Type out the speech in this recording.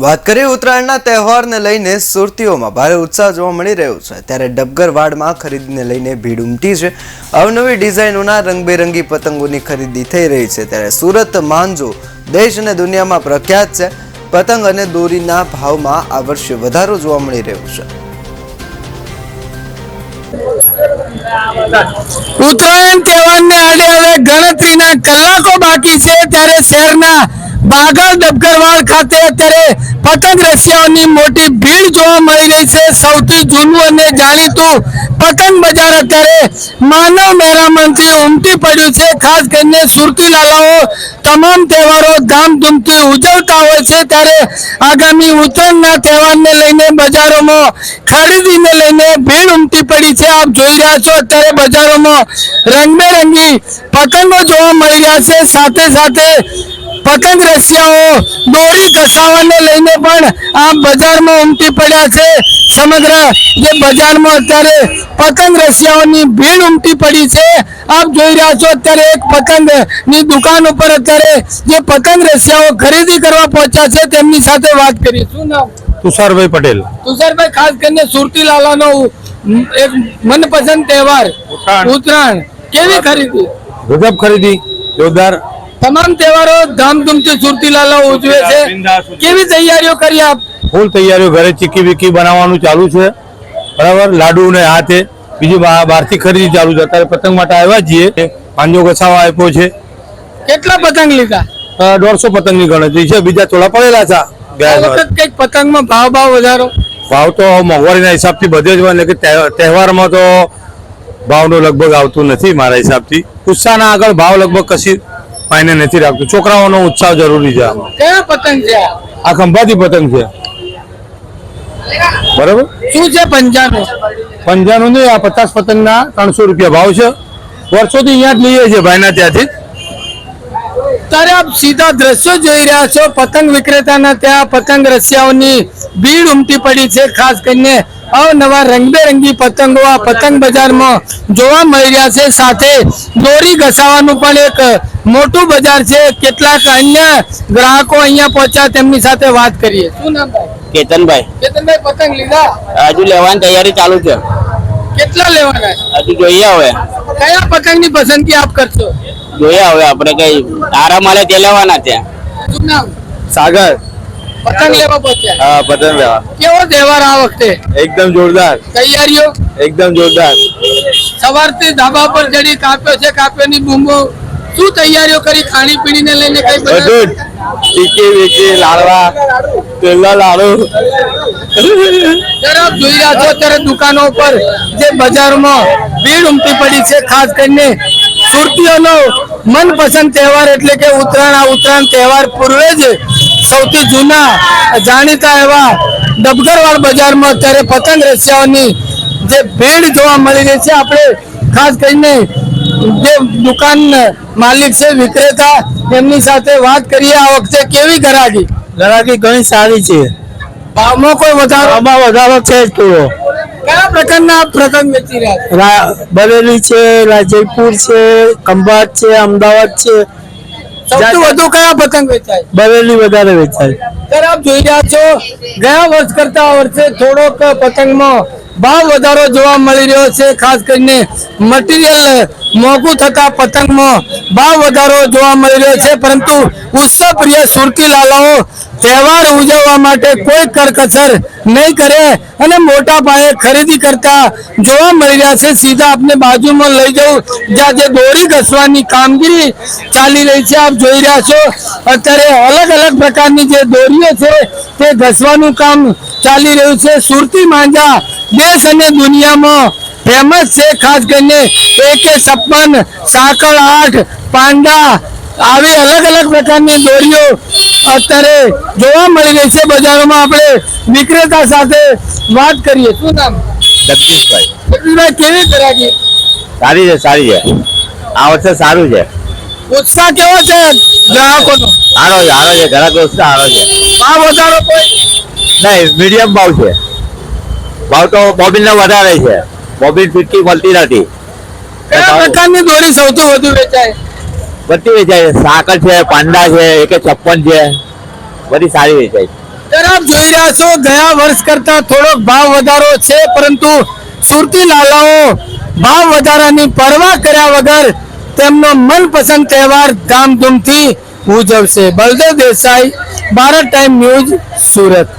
વાત કરીએ ઉત્તરાયણના તહેવારને લઈને સુરતીઓમાં ભારે ઉત્સાહ જોવા મળી રહ્યો છે ત્યારે ડબગરવાડમાં ખરીદીને લઈને ભીડ ઉમટી છે। અવનવી ડિઝાઇનોના રંગબેરંગી પતંગોની ખરીદી થઈ રહી છે ત્યારે સુરત માંજો દેશ અને દુનિયામાં પ્રખ્યાત છે। પતંગ અને દોરીના ભાવમાં આ વર્ષે વધારો જોવા મળી રહ્યો છે। ઉત્તરાયણ તહેવારને આડે હવે ગણતરીના કલાકો બાકી છે ત્યારે શહેરના બાગલ ડબગરવાડ ખાતે અત્યારે પતંગ રસિયાઓની મોટી ભીડ જોવા મળી રહી છે। સૌથી જૂનું અને જાણીતું પતંગ બજાર અત્યારે માનવ મહેરામણથી ઉમટી પડ્યું છે। ખાસ કરીને સુરતી લાલાઓ તમામ તહેવારો ધામધૂમથી ઉજવતા હોય છે ત્યારે આગામી ઉત્તરાયણના તહેવારને લઈને બજારોમાં ખરીદીને લઈને ભીડ ઉમટી પડી છે। આપ જોઈ રહ્યા છો અત્યારે બજારોમાં રંગબેરંગી પતંગો જોવા મળી રહ્યા છે। સાથે સાથે પતંગ રસિયાઓ દોરી ઘસાવાને લઈને પણ આ બજારમાં ઉમટી પડ્યા છે। સમગ્ર જે બજારમાં અત્યારે પતંગ રસિયાઓની ભીડ ઉમટી પડી છે। આપ જોઈ રહ્યા છો અત્યારે એક પતંગની દુકાન ઉપર અત્યારે જે પતંગ રસિયાઓ ખરીદી કરવા પહોંચ્યા છે તેમની સાથે વાત કરી। શું નામ? તુષારભાઈ પટેલ। તુષારભાઈ, ખાસ કરીને સુરતી લાલાનો એક મનપસંદ તહેવાર ઉત્તરાયણ, કેવી ખરીદી? ગજબ ખરીદી, જોરદાર। તમામ તહેવારો ધામધૂમથી સુરતી લાલા ઉજવે છે, કેવી તૈયારીઓ કરી આપ? ફૂલ તૈયારીઓ, ઘરે ચીકી વિકી બનાવવાનું ચાલુ છે, બરાબર। લાડુ ને હાથે બીજી બહારથી ખરીદી ચાલુ છે। અત્યારે પતંગ માટે આવ્યા છીએ, પાંજો ઘસાવા આપ્યો છે। કેટલા પતંગ લીધા? 150 પતંગની ગણતરી છે, બીજા થોડા પડેલા છે। આ વખત કઈક પતંગમાં ભાવ વધારો? ભાવ તો મોંઘવારીના હિસાબથી બધે જ હોય, એટલે કે તહેવારમાં તો ભાવનો લગભગ આવતું નથી મારા હિસાબથી। ઉત્સાહના આગળ ભાવ લગભગ કશી માયને નથી રાખતું। છોકરાઓનો ઉત્સાહ જરૂરી છે આમાં। કયા પતંગ છે આ ખંભાતી પતંગ છે, બરાબર। શું છે પંજાનું? પંજાનું નહીં, આ 50 પતંગના 300 રૂપિયા ભાવ છે। વર્ષોથી અહીંયા જ લઈએ છીએ ભાઈના ત્યાંથી। ત્યારે આપ સીધા દ્રશ્યો જોઈ રહ્યા છો, પતંગ વિક્રેતાના ત્યાં પતંગ રસિયાઓની ભીડ ઉમટી પડી છે। ખાસ કરીને અવનવા રંગબેરંગી પતંગો આ પતંગ બજારમાં જોવા મળી રહ્યા છે। સાથે દોરી ઘસાવાનું પણ એક મોટું બજાર છે। કેટલાક અન્ય ગ્રાહકો અહીંયા પહોંચ્યા, તેમની સાથે વાત કરીએ। શું નામ ભાઈ? કેતનભાઈ। કેતનભાઈ, પતંગ લીધા? હજુ લેવાની તૈયારી ચાલુ છે। કેટલા લેવાના? હજુ જોઈએ હવે કયા પતંગની પસંદગી આપ કરશો? જોઈએ હવે આપણે કઈ આરામ મળે તે લેવાના છે। શું નામ? સાગર। પતંગ લેવા પહોંચ્યા? હા, પતંગ લેવા। કેવો તહેવાર આ વખતે? એકદમ જોરદાર, તૈયારીઓ એકદમ જોરદાર। સવારથી ધાબા પર ચડી કાપ્યો છે, કાપ્યોની બૂમો, શું તૈયારીઓ કરી? ખાણી પીણીને લઈને કઈ બધું જ, ચીકી વિકી, લાડવા, પેલા લાડુ। ત્યારે આપ જોઈ રહ્યા છો અત્યારે દુકાનો પર જે બજારમાં ભીડ ઉમટી પડી છે। ખાસ કરીને સુરતીઓનો મનપસંદ તહેવાર એટલે કે ઉત્તરાયણ। આ ઉત્તરાયણ તહેવાર પૂર્વે જ સૌથી જૂના જાણીતા એવા ડબગરવાડ બજારમાં અત્યારે પતંગ રસિયાઓની જે ભીડ જોવા મળી રહી છે। આપણે ખાસ કરીને જે દુકાન માલિક છે, વિક્રેતા, તેમની સાથે વાત કરીએ। આ વખતે કેવી ગરાગી? ગરાકી ઘણી સારી છે। ભાવમાં કોઈ વધારો? આમાં વધારો છે જ થોડો। કયા પ્રકારના પતંગ વેચી રહ્યા છો? બરેલી છે, જયપુર છે, ખંભાત છે, અમદાવાદ છે। સૌથી વધુ કયા પતંગ વેચાય? બરેલી વધારે વેચાય। ત્યારે આપ જોઈ રહ્યા છો, ગયા વર્ષ કરતા આ વર્ષે થોડોક પતંગમાં ભાવ વધારો જોવા મળી રહ્યો છે। ખાસ કરીને મટીરિયલ મોંઘું થતા પતંગમાં ભાવ વધારો જોવા મળી રહ્યો છે, પરંતુ ઉત્સવ પ્રિય સુરતી લાલાઓ તહેવાર ઉજવવા માટે કોઈ કરકસર નહીં કરે અને મોટા પાયે ખરીદી કરતા જોવા મળી રહ્યા છે। સીધા આપને બાજુમાં લઈ જવું, જ્યાં જે દોરી ઘસવાની કામગીરી ચાલી રહી છે, આપ જોઈ રહ્યા છો અત્યારે અલગ અલગ પ્રકારની જે દોરીઓ છે તે ઘસવાનું કામ ચાલી રહ્યું છે। સુરતી માંજા દેશ અને દુનિયામાં ફેમસ છે। ખાસ કરીને AK-56, સાંકળ 8, પાંડા, આવી અલગ અલગ પ્રકારની દોરીઓ અત્યારે જોવા મળી રહી છે બજારોમાં। આપણે વિક્રેતા સાથે વાત કરીએ। શું નામ? જગદીશભાઈ। જગદીશભાઈ, કેવી ગરાગી? સારી છે, સારી છે। આ વર્ષે સારું છે। ઉત્સાહ કેવો છે ગ્રાહકોનો? સારો છે, સારો છે। ઘણા દોસ્ત સારો છે। ભાવ વધારો કોઈ નહીં, મીડિયમ ભાવ છે। ભાવ તો બોબિનનો વધારે છે। બોબિન ફિટકી મળતી નથી। કયા પ્રકારની દોરી સૌથી વધુ વેચાય? બધી વેચાય। સાકર છે, પાંડા છે, AK-56 છે, બધી સારી વેચાય। ત્યારે આપ જોઈ રહ્યા છો ગયા વર્ષ કરતા થોડોક ભાવ વધારો છે, પરંતુ સુરતી લાલાઓ ભાવ વધારાની પરવા કર્યા વગર તેમનો મનપસંદ તહેવાર ધામધૂમથી ઉજવશે. Baldev Desai, Bharat time news, Surat.